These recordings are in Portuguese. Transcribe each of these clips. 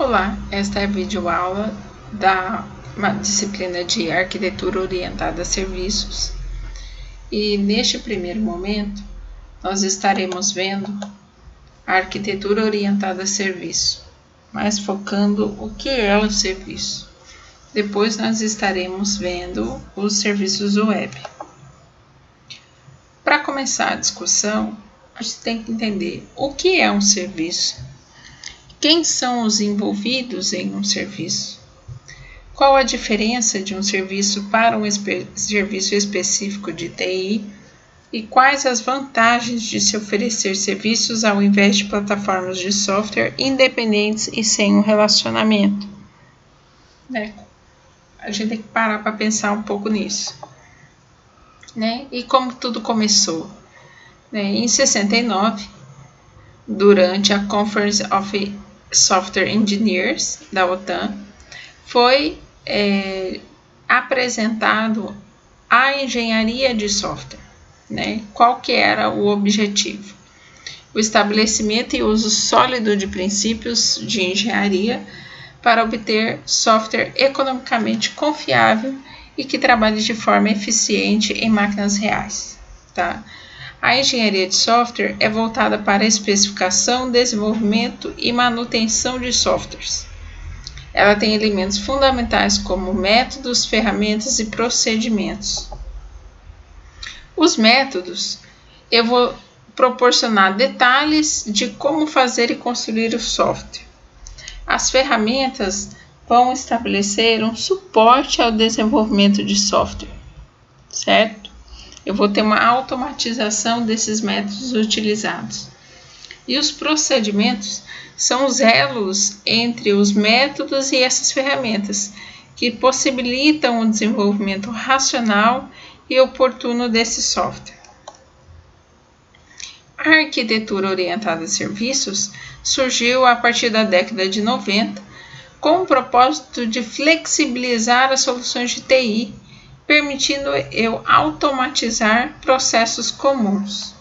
Olá, esta é a videoaula da disciplina de Arquitetura Orientada a Serviços e neste primeiro momento nós estaremos vendo a Arquitetura Orientada a Serviço, mas focando o que é o serviço. Depois nós estaremos vendo os serviços web. Para começar a discussão, a gente tem que entender o que é um serviço. Quem são os envolvidos em um serviço? Qual a diferença de um serviço para um serviço específico de TI? E quais as vantagens de se oferecer serviços ao invés de plataformas de software independentes e sem um relacionamento? A gente tem que parar para pensar um pouco nisso. E como tudo começou? Em 69, durante a Conference of Software Engineers da OTAN, foi apresentado a engenharia de software. Qual que era o objetivo? O estabelecimento e uso sólido de princípios de engenharia para obter software economicamente confiável e que trabalhe de forma eficiente em máquinas reais. A engenharia de software é voltada para a especificação, desenvolvimento e manutenção de softwares. Ela tem elementos fundamentais como métodos, ferramentas e procedimentos. Os métodos, eu vou proporcionar detalhes de como fazer e construir o software. As ferramentas vão estabelecer um suporte ao desenvolvimento de software, certo? Eu vou ter uma automatização desses métodos utilizados. E os procedimentos são os elos entre os métodos e essas ferramentas, que possibilitam o desenvolvimento racional e oportuno desse software. A arquitetura orientada a serviços surgiu a partir da década de 90 com o propósito de flexibilizar as soluções de TI, permitindo eu automatizar processos comuns.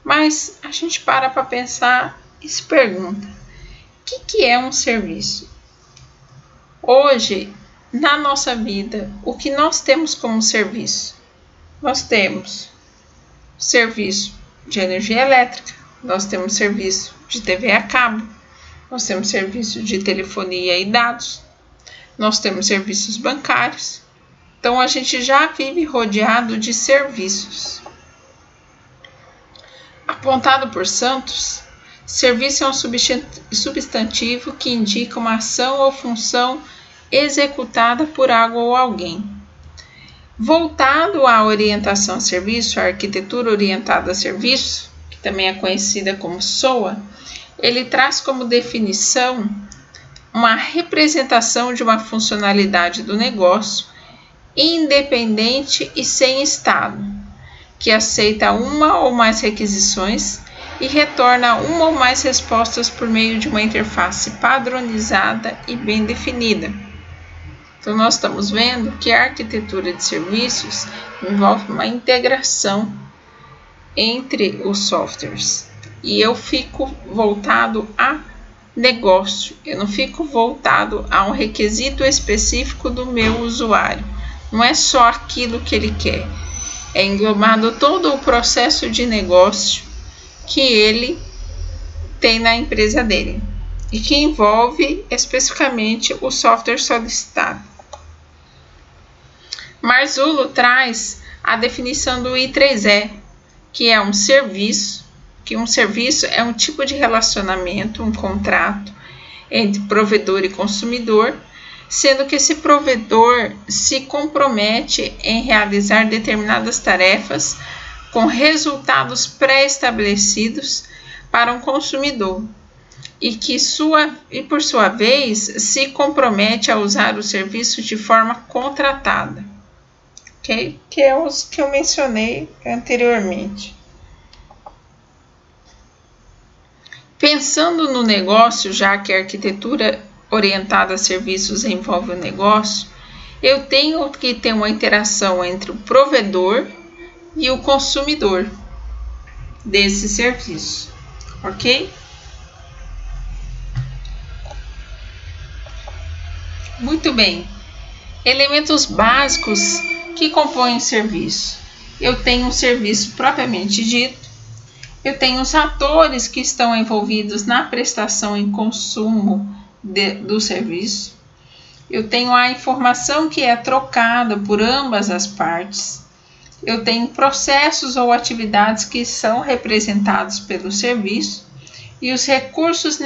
Mas a gente para pensar e se pergunta, o que é um serviço? Hoje, na nossa vida, o que nós temos como serviço? Nós temos serviço de energia elétrica, nós temos serviço de TV a cabo, nós temos serviço de telefonia e dados, nós temos serviços bancários. Então, a gente já vive rodeado de serviços. Apontado por Santos, serviço é um substantivo que indica uma ação ou função executada por algo ou alguém. Voltado à orientação a serviço, a arquitetura orientada a serviço, que também é conhecida como SOA, ele traz como definição uma representação de uma funcionalidade do negócio independente e sem estado, que aceita uma ou mais requisições e retorna uma ou mais respostas por meio de uma interface padronizada e bem definida. Então, nós estamos vendo que a arquitetura de serviços envolve uma integração entre os softwares. E eu fico voltado a negócio, eu não fico voltado a um requisito específico do meu usuário. Não é só aquilo que ele quer, é englobado todo o processo de negócio que ele tem na empresa dele e que envolve especificamente o software solicitado. Marzullo traz a definição do I3E, que é um serviço, é um tipo de relacionamento, um contrato entre provedor e consumidor, sendo que esse provedor se compromete em realizar determinadas tarefas com resultados pré-estabelecidos para um consumidor e por sua vez se compromete a usar o serviço de forma contratada, que é os que eu mencionei anteriormente. Pensando no negócio, já que a arquitetura orientada a serviços envolve o negócio, eu tenho que ter uma interação entre o provedor e o consumidor desse serviço, ok? Muito bem. Elementos básicos que compõem o serviço. Eu tenho um serviço propriamente dito, eu tenho os atores que estão envolvidos na prestação e consumo do serviço, eu tenho a informação que é trocada por ambas as partes, eu tenho processos ou atividades que são representados pelo serviço e os recursos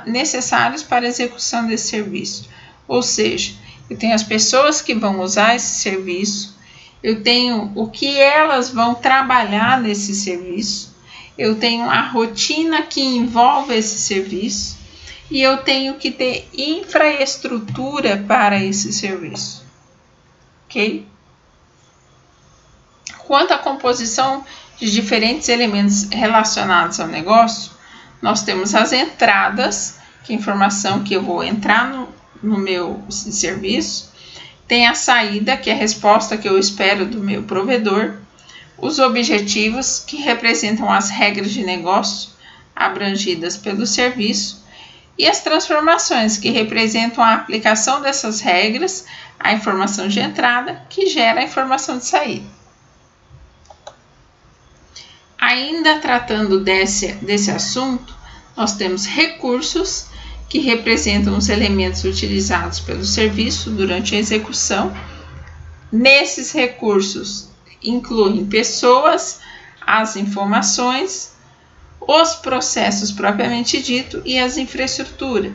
necessários para a execução desse serviço. Ou seja, eu tenho as pessoas que vão usar esse serviço, eu tenho o que elas vão trabalhar nesse serviço, eu tenho a rotina que envolve esse serviço e eu tenho que ter infraestrutura para esse serviço. Ok? Quanto à composição de diferentes elementos relacionados ao negócio, nós temos as entradas, que é a informação que eu vou entrar no meu serviço, tem a saída, que é a resposta que eu espero do meu provedor, os objetivos, que representam as regras de negócio abrangidas pelo serviço, e as transformações, que representam a aplicação dessas regras, a informação de entrada, que gera a informação de saída. Ainda tratando desse assunto, nós temos recursos, que representam os elementos utilizados pelo serviço durante a execução. Nesses recursos incluem pessoas, as informações, os processos propriamente dito e as infraestruturas.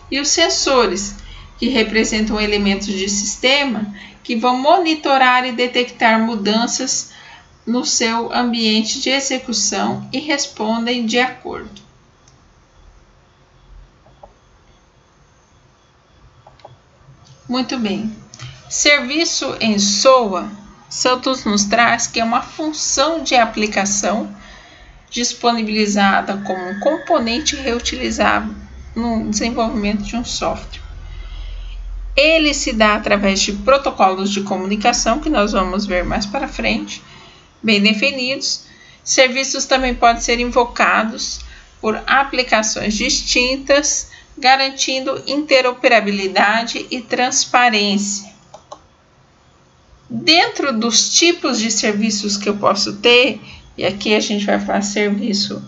E os sensores, que representam elementos de sistema que vão monitorar e detectar mudanças no seu ambiente de execução e respondem de acordo. Muito bem. Serviço em SOA, Santos nos traz que é uma função de aplicação disponibilizada como um componente reutilizável no desenvolvimento de um software. Ele se dá através de protocolos de comunicação, que nós vamos ver mais para frente, bem definidos. Serviços também podem ser invocados por aplicações distintas, garantindo interoperabilidade e transparência. Dentro dos tipos de serviços que eu posso ter, e aqui a gente vai falar serviço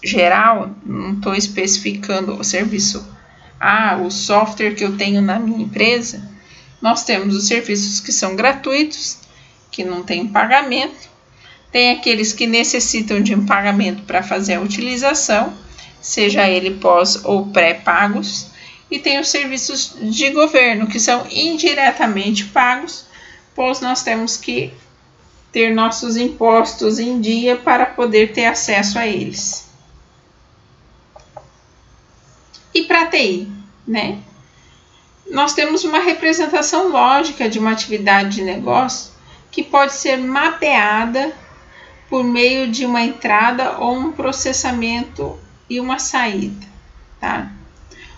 geral, não estou especificando o serviço, o software que eu tenho na minha empresa, nós temos os serviços que são gratuitos, que não tem pagamento, tem aqueles que necessitam de um pagamento para fazer a utilização, seja ele pós ou pré-pagos, e tem os serviços de governo, que são indiretamente pagos, pois nós temos que ter nossos impostos em dia para poder ter acesso a eles. E para TI, né? Nós temos uma representação lógica de uma atividade de negócio que pode ser mapeada por meio de uma entrada ou um processamento e uma saída, tá?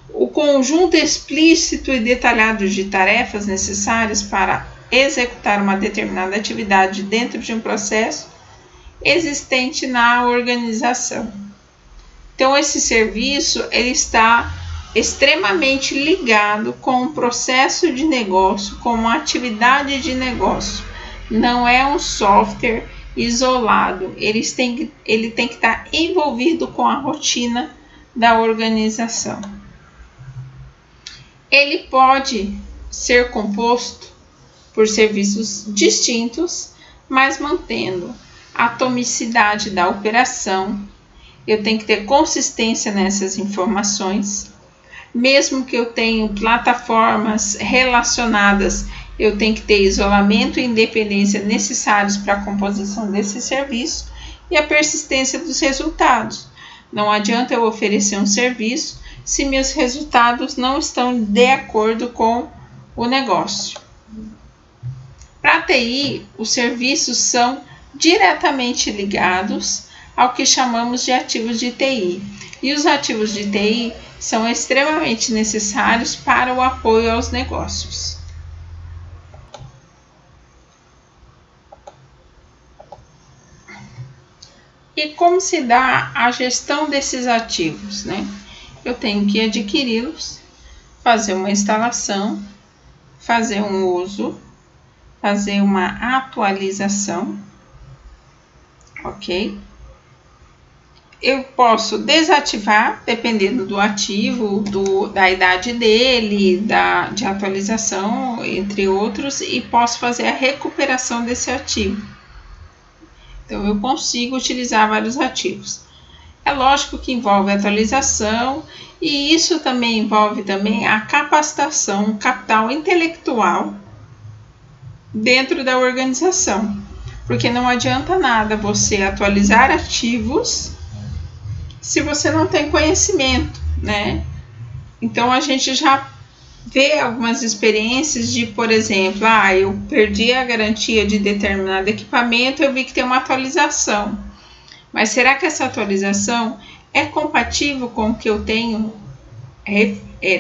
O conjunto explícito e detalhado de tarefas necessárias para executar uma determinada atividade dentro de um processo existente na organização. Então, esse serviço ele está extremamente ligado com o processo de negócio, com uma atividade de negócio. Não é um software isolado, ele tem que estar envolvido com a rotina da organização. Ele pode ser composto por serviços distintos, mas mantendo a atomicidade da operação. Eu tenho que ter consistência nessas informações. Mesmo que eu tenha plataformas relacionadas, eu tenho que ter isolamento e independência necessários para a composição desse serviço e a persistência dos resultados. Não adianta eu oferecer um serviço se meus resultados não estão de acordo com o negócio. Para a TI, os serviços são diretamente ligados ao que chamamos de ativos de TI. E os ativos de TI são extremamente necessários para o apoio aos negócios. E como se dá a gestão desses ativos, né? Eu tenho que adquiri-los, fazer uma instalação fazer um uso, fazer uma atualização, ok? Eu posso desativar, dependendo do ativo, da idade dele, de atualização, entre outros, e posso fazer a recuperação desse ativo. Então, eu consigo utilizar vários ativos. É lógico que envolve atualização, e isso também envolve também a capacitação, o capital intelectual dentro da organização. Porque não adianta nada você atualizar ativos se você não tem conhecimento, né? Então, a gente já vê algumas experiências de, por exemplo, eu perdi a garantia de determinado equipamento, eu vi que tem uma atualização. Mas será que essa atualização é compatível com o que eu tenho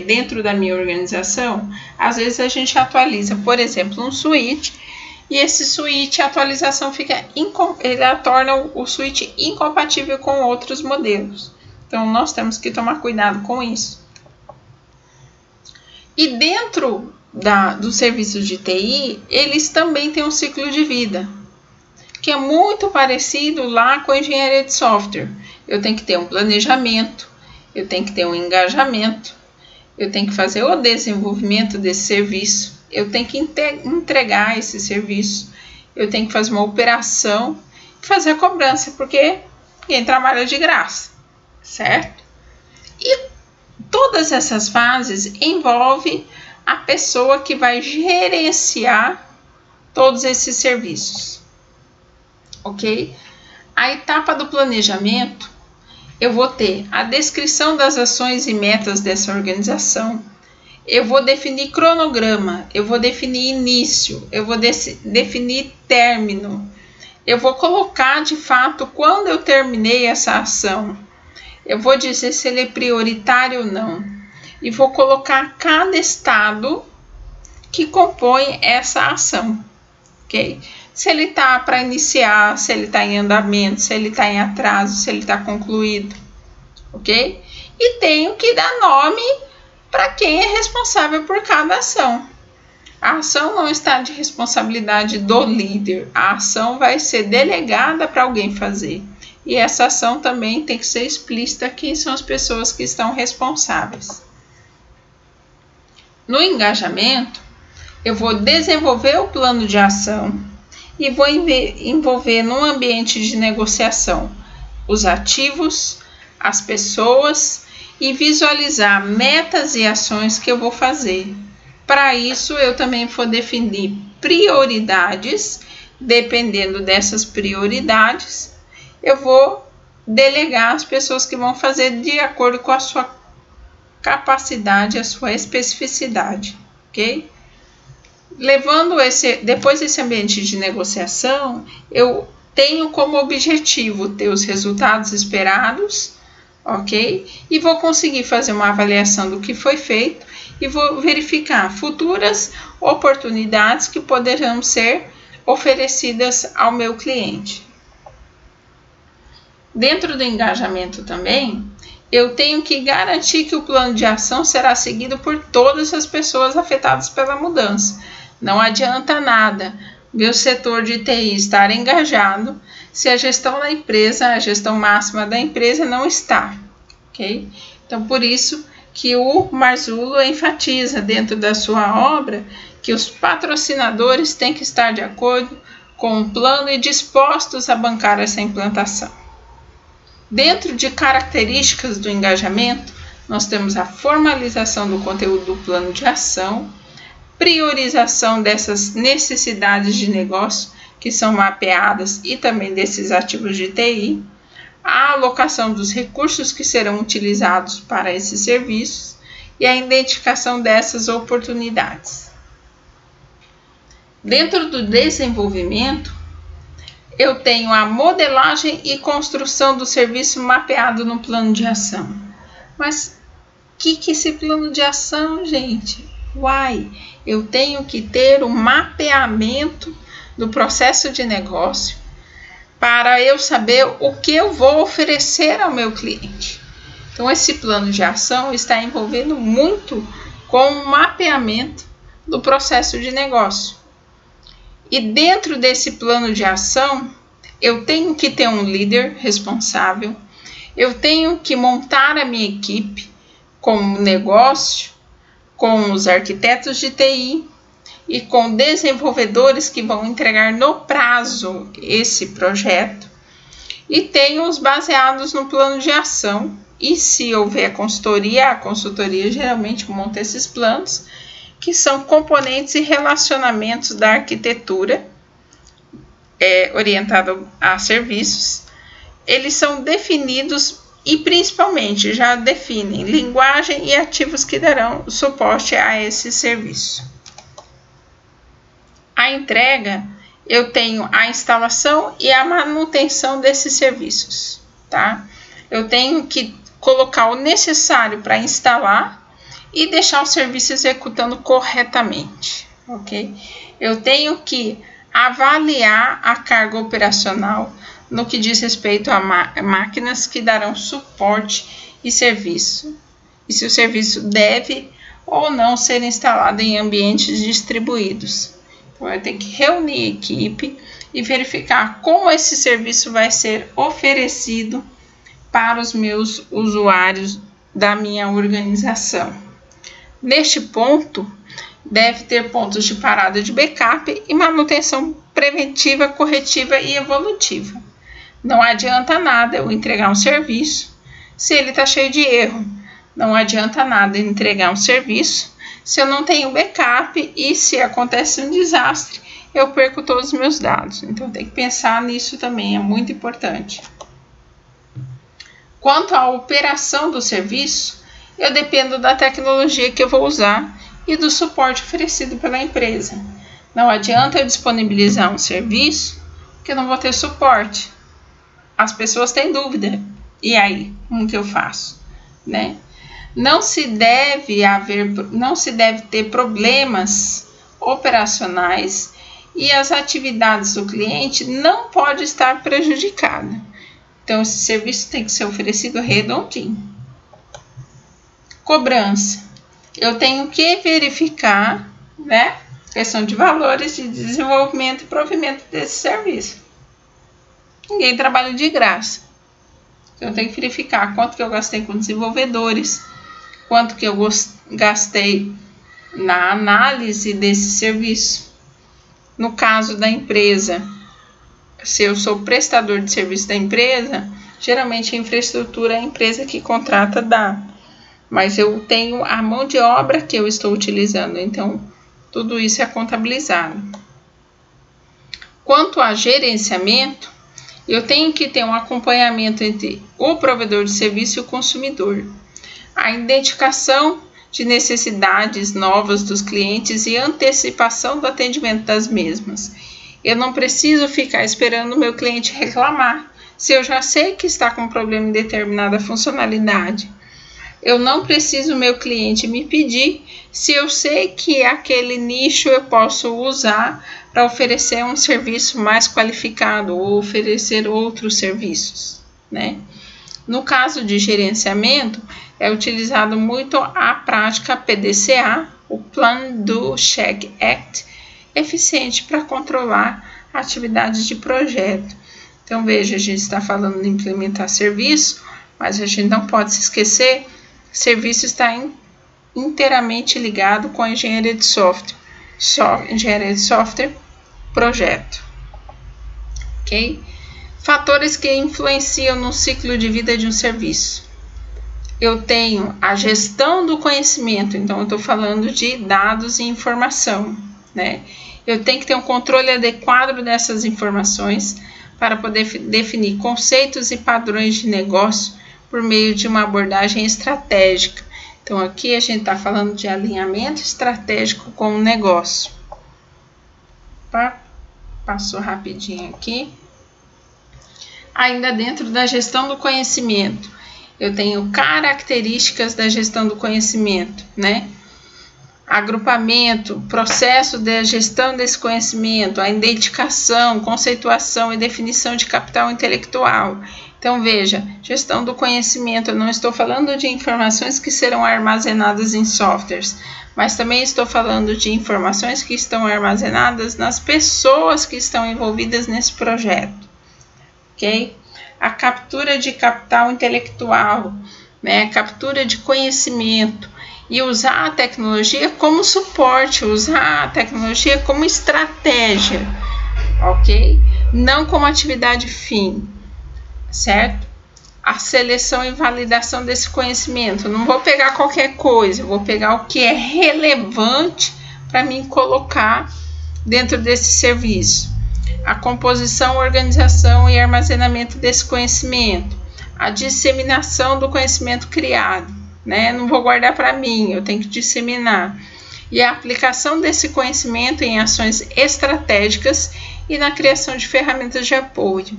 dentro da minha organização? Às vezes a gente atualiza, por exemplo, um switch, e esse switch, a atualização ela torna o switch incompatível com outros modelos. Então, nós temos que tomar cuidado com isso. E dentro dos serviços de TI, eles também têm um ciclo de vida, que é muito parecido lá com a engenharia de software. Eu tenho que ter um planejamento, eu tenho que ter um engajamento, eu tenho que fazer o desenvolvimento desse serviço, eu tenho que entregar esse serviço, eu tenho que fazer uma operação e fazer a cobrança, porque ninguém trabalha de graça, certo? E todas essas fases envolvem a pessoa que vai gerenciar todos esses serviços, ok? A etapa do planejamento, eu vou ter a descrição das ações e metas dessa organização, eu vou definir cronograma, eu vou definir início, eu vou definir término, eu vou colocar de fato quando eu terminei essa ação, eu vou dizer se ele é prioritário ou não, e vou colocar cada estado que compõe essa ação, ok? Se ele está para iniciar, se ele está em andamento, se ele está em atraso, se ele está concluído, ok? E tenho que dar nome para quem é responsável por cada ação. A ação não está de responsabilidade do líder, a ação vai ser delegada para alguém fazer. E essa ação também tem que ser explícita quem são as pessoas que estão responsáveis. No engajamento, eu vou desenvolver o plano de ação e vou envolver num ambiente de negociação os ativos, as pessoas e visualizar metas e ações que eu vou fazer. Para isso, eu também vou definir prioridades. Dependendo dessas prioridades, eu vou delegar as pessoas que vão fazer de acordo com a sua capacidade, a sua especificidade, ok? Depois desse ambiente de negociação, eu tenho como objetivo ter os resultados esperados, ok? E vou conseguir fazer uma avaliação do que foi feito e vou verificar futuras oportunidades que poderão ser oferecidas ao meu cliente. Dentro do engajamento também, eu tenho que garantir que o plano de ação será seguido por todas as pessoas afetadas pela mudança. Não adianta nada meu setor de TI estar engajado se a gestão da empresa, a gestão máxima da empresa não está, ok? Então, por isso que o Marzullo enfatiza dentro da sua obra que os patrocinadores têm que estar de acordo com o plano e dispostos a bancar essa implantação. Dentro de características do engajamento, nós temos a formalização do conteúdo do plano de ação, priorização dessas necessidades de negócio que são mapeadas e também desses ativos de TI, a alocação dos recursos que serão utilizados para esses serviços e a identificação dessas oportunidades. Dentro do desenvolvimento, eu tenho a modelagem e construção do serviço mapeado no plano de ação. Mas o que é esse plano de ação, gente? Eu tenho que ter um mapeamento do processo de negócio para eu saber o que eu vou oferecer ao meu cliente. Então, esse plano de ação está envolvendo muito com o mapeamento do processo de negócio. E dentro desse plano de ação, eu tenho que ter um líder responsável, eu tenho que montar a minha equipe com o negócio, com os arquitetos de TI e com desenvolvedores que vão entregar no prazo esse projeto. E tenho os baseados no plano de ação. E se houver a consultoria geralmente monta esses planos, que são componentes e relacionamentos da arquitetura orientado a serviços. Eles são definidos e principalmente já definem linguagem e ativos que darão suporte a esse serviço. A entrega, eu tenho a instalação e a manutenção desses serviços, tá? Eu tenho que colocar o necessário para instalar e deixar o serviço executando corretamente, ok? Eu tenho que avaliar a carga operacional no que diz respeito a máquinas que darão suporte e serviço, e se o serviço deve ou não ser instalado em ambientes distribuídos. Então, eu tenho que reunir a equipe e verificar como esse serviço vai ser oferecido para os meus usuários da minha organização. Neste ponto, deve ter pontos de parada de backup e manutenção preventiva, corretiva e evolutiva. Não adianta nada eu entregar um serviço se ele está cheio de erro. Não adianta nada eu entregar um serviço se eu não tenho backup e se acontece um desastre, eu perco todos os meus dados. Então, tem que pensar nisso também, é muito importante. Quanto à operação do serviço, eu dependo da tecnologia que eu vou usar e do suporte oferecido pela empresa. Não adianta eu disponibilizar um serviço que eu não vou ter suporte. As pessoas têm dúvida. E aí, como que eu faço? Né? Não se deve ter problemas operacionais e as atividades do cliente não podem estar prejudicadas. Então, esse serviço tem que ser oferecido redondinho. Cobrança. Eu tenho que verificar, né, questão de valores de desenvolvimento e provimento desse serviço. Ninguém trabalha de graça. Então, eu tenho que verificar quanto que eu gastei com desenvolvedores, quanto que eu gastei na análise desse serviço. No caso da empresa, se eu sou prestador de serviço da empresa, geralmente a infraestrutura é a empresa que contrata dá. Mas eu tenho a mão de obra que eu estou utilizando, então tudo isso é contabilizado. Quanto a gerenciamento, eu tenho que ter um acompanhamento entre o provedor de serviço e o consumidor. A identificação de necessidades novas dos clientes e antecipação do atendimento das mesmas. Eu não preciso ficar esperando o meu cliente reclamar, se eu já sei que está com problema em determinada funcionalidade. Eu não preciso o meu cliente me pedir, se eu sei que aquele nicho eu posso usar para oferecer um serviço mais qualificado ou oferecer outros serviços, né? No caso de gerenciamento, é utilizado muito a prática PDCA, o Plan Do Check Act, eficiente para controlar atividades de projeto. Então, veja, a gente está falando de implementar serviço, mas a gente não pode se esquecer que serviço está inteiramente ligado com a engenharia de software. Engenharia de software, projeto. Ok? Fatores que influenciam no ciclo de vida de um serviço. Eu tenho a gestão do conhecimento, então eu estou falando de dados e informação, né? Eu tenho que ter um controle adequado dessas informações para poder definir conceitos e padrões de negócio por meio de uma abordagem estratégica. Então, aqui a gente está falando de alinhamento estratégico com o negócio. Passou rapidinho aqui. Ainda dentro da gestão do conhecimento, eu tenho características da gestão do conhecimento, né? Agrupamento, processo de gestão desse conhecimento, a identificação, conceituação e definição de capital intelectual, Então, veja, gestão do conhecimento, eu não estou falando de informações que serão armazenadas em softwares, mas também estou falando de informações que estão armazenadas nas pessoas que estão envolvidas nesse projeto, ok? A captura de capital intelectual, né? Captura de conhecimento e usar a tecnologia como suporte, usar a tecnologia como estratégia, ok? Não como atividade fim, certo? A seleção e validação desse conhecimento. Eu não vou pegar qualquer coisa, eu vou pegar o que é relevante para mim colocar dentro desse serviço. A composição, organização e armazenamento desse conhecimento. A disseminação do conhecimento criado, né? Não vou guardar para mim, eu tenho que disseminar. E a aplicação desse conhecimento em ações estratégicas e na criação de ferramentas de apoio,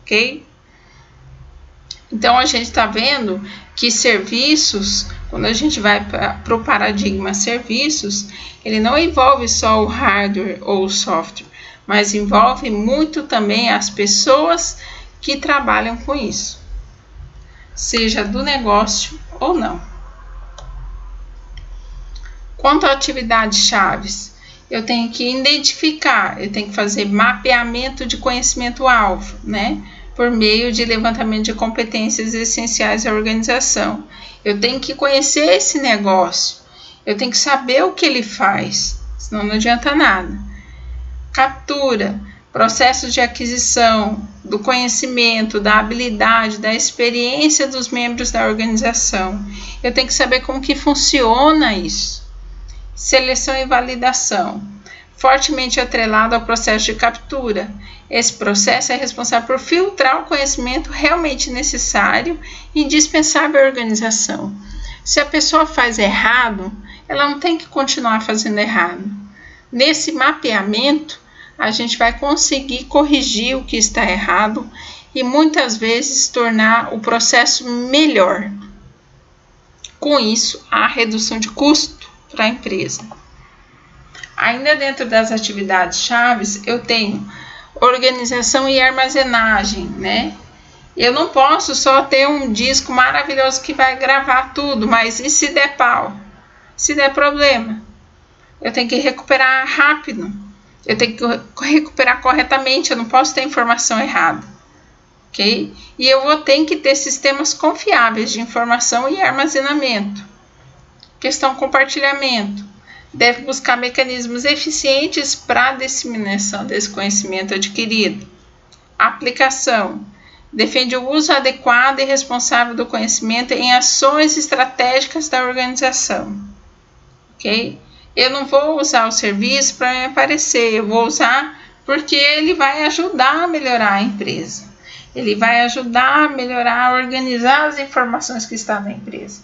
ok? Então, a gente está vendo que serviços, quando a gente vai para o paradigma serviços, ele não envolve só o hardware ou o software, mas envolve muito também as pessoas que trabalham com isso, seja do negócio ou não. Quanto a atividades chaves, eu tenho que identificar, eu tenho que fazer mapeamento de conhecimento-alvo, né? Por meio de levantamento de competências essenciais à organização. Eu tenho que conhecer esse negócio, eu tenho que saber o que ele faz, senão não adianta nada. Captura, processos de aquisição do conhecimento, da habilidade, da experiência dos membros da organização. Eu tenho que saber como que funciona isso. Seleção e validação, fortemente atrelado ao processo de captura. Esse processo é responsável por filtrar o conhecimento realmente necessário e indispensável à organização. Se a pessoa faz errado, ela não tem que continuar fazendo errado. Nesse mapeamento, a gente vai conseguir corrigir o que está errado e muitas vezes tornar o processo melhor. Com isso, há redução de custo para a empresa. Ainda dentro das atividades chaves, eu tenho organização e armazenagem, né? Eu não posso só ter um disco maravilhoso que vai gravar tudo, mas e se der pau? Se der problema? Eu tenho que recuperar rápido, eu tenho que recuperar corretamente, eu não posso ter informação errada, ok? E eu vou ter que ter sistemas confiáveis de informação e armazenamento. Questão compartilhamento. Deve buscar mecanismos eficientes para a disseminação desse conhecimento adquirido. Aplicação. Defende o uso adequado e responsável do conhecimento em ações estratégicas da organização. Ok? Eu não vou usar o serviço para me aparecer, eu vou usar porque ele vai ajudar a melhorar a empresa. Ele vai ajudar a melhorar, a organizar as informações que estão na empresa.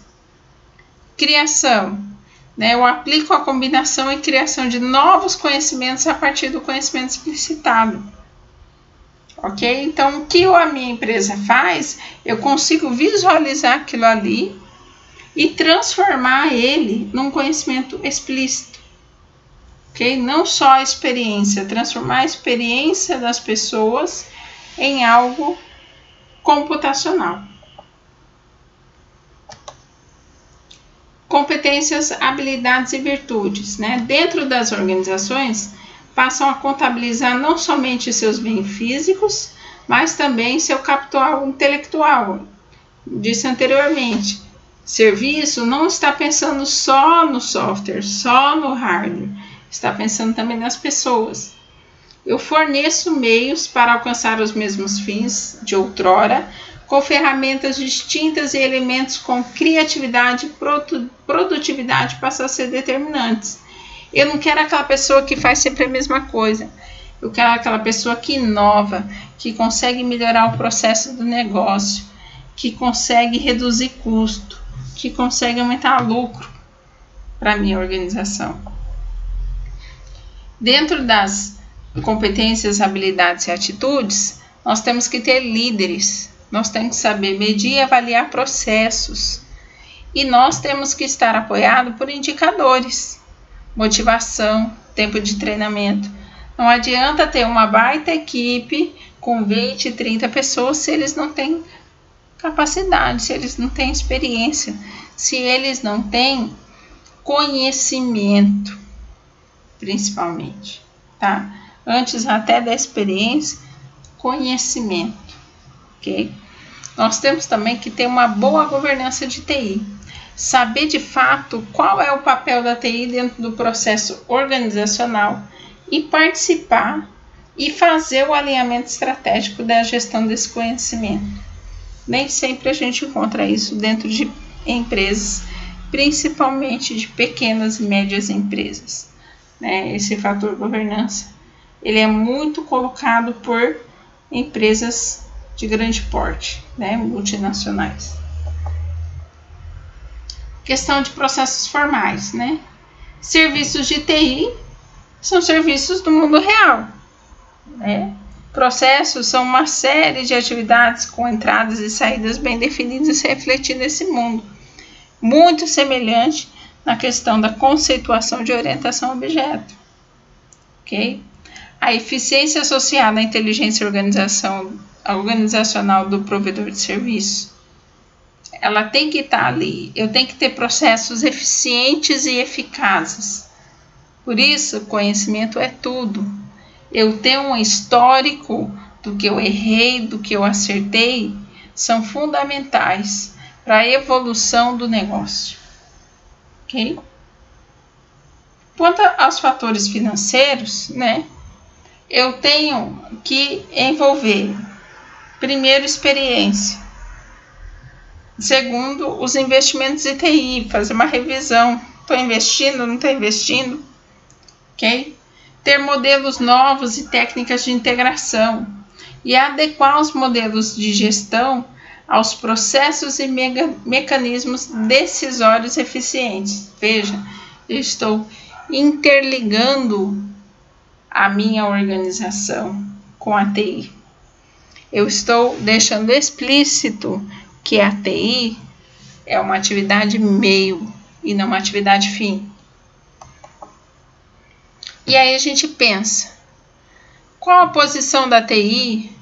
Criação. Eu aplico a combinação e criação de novos conhecimentos a partir do conhecimento explicitado. Ok? Então, o que a minha empresa faz, eu consigo visualizar aquilo ali e transformar ele num conhecimento explícito. Ok? Não só a experiência, transformar a experiência das pessoas em algo computacional. Competências, habilidades e virtudes, Dentro das organizações, passam a contabilizar não somente seus bens físicos, mas também seu capital intelectual. Disse anteriormente, serviço não está pensando só no software, só no hardware, está pensando também nas pessoas. Eu forneço meios para alcançar os mesmos fins de outrora, com ferramentas distintas e elementos com criatividade e produtividade passam a ser determinantes. Eu não quero aquela pessoa que faz sempre a mesma coisa. Eu quero aquela pessoa que inova, que consegue melhorar o processo do negócio, que consegue reduzir custo, que consegue aumentar lucro para a minha organização. Dentro das competências, habilidades e atitudes, nós temos que ter líderes. Nós temos que saber medir e avaliar processos. E nós temos que estar apoiados por indicadores. Motivação, tempo de treinamento. Não adianta ter uma baita equipe com 20, 30 pessoas se eles não têm capacidade, se eles não têm experiência, se eles não têm conhecimento, principalmente, tá? Antes até da experiência, conhecimento, ok? Nós temos também que ter uma boa governança de TI. Saber de fato qual é o papel da TI dentro do processo organizacional e participar e fazer o alinhamento estratégico da gestão desse conhecimento. Nem sempre a gente encontra isso dentro de empresas, principalmente de pequenas e médias empresas, né? Esse fator governança, ele é muito colocado por empresas de grande porte, né? Multinacionais. Questão de processos formais, né? Serviços de TI são serviços do mundo real, né? Processos são uma série de atividades com entradas e saídas bem definidas e refletindo esse mundo, muito semelhante na questão da conceituação de orientação a objeto, ok? A eficiência associada à inteligência organizacional do provedor de serviço, ela tem que estar ali. Eu tenho que ter processos eficientes e eficazes. Por isso, conhecimento é tudo. Eu ter um histórico do que eu errei, do que eu acertei, são fundamentais para a evolução do negócio, ok? Quanto aos fatores financeiros, né? Eu tenho que envolver, primeiro, experiência. Segundo, os investimentos de TI, fazer uma revisão. Estou investindo, não estou investindo? Ok? Ter modelos novos e técnicas de integração. E adequar os modelos de gestão aos processos e mecanismos decisórios eficientes. Veja, eu estou interligando a minha organização com a TI. Eu estou deixando explícito que a TI é uma atividade meio e não uma atividade fim. E aí a gente pensa, qual a posição da TI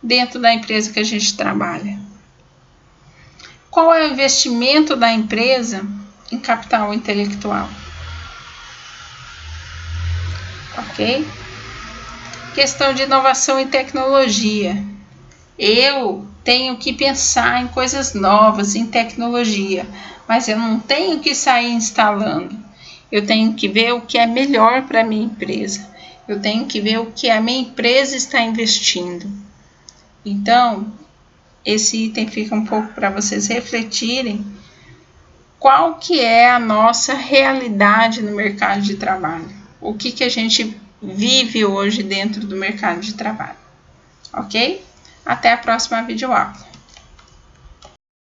dentro da empresa que a gente trabalha? Qual é o investimento da empresa em capital intelectual? Ok? Questão de inovação e tecnologia. Eu tenho que pensar em coisas novas, em tecnologia, mas eu não tenho que sair instalando. Eu tenho que ver o que é melhor para a minha empresa. Eu tenho que ver o que a minha empresa está investindo. Então, esse item fica um pouco para vocês refletirem qual que é a nossa realidade no mercado de trabalho. O que a gente vive hoje dentro do mercado de trabalho. Ok? Até a próxima videoaula.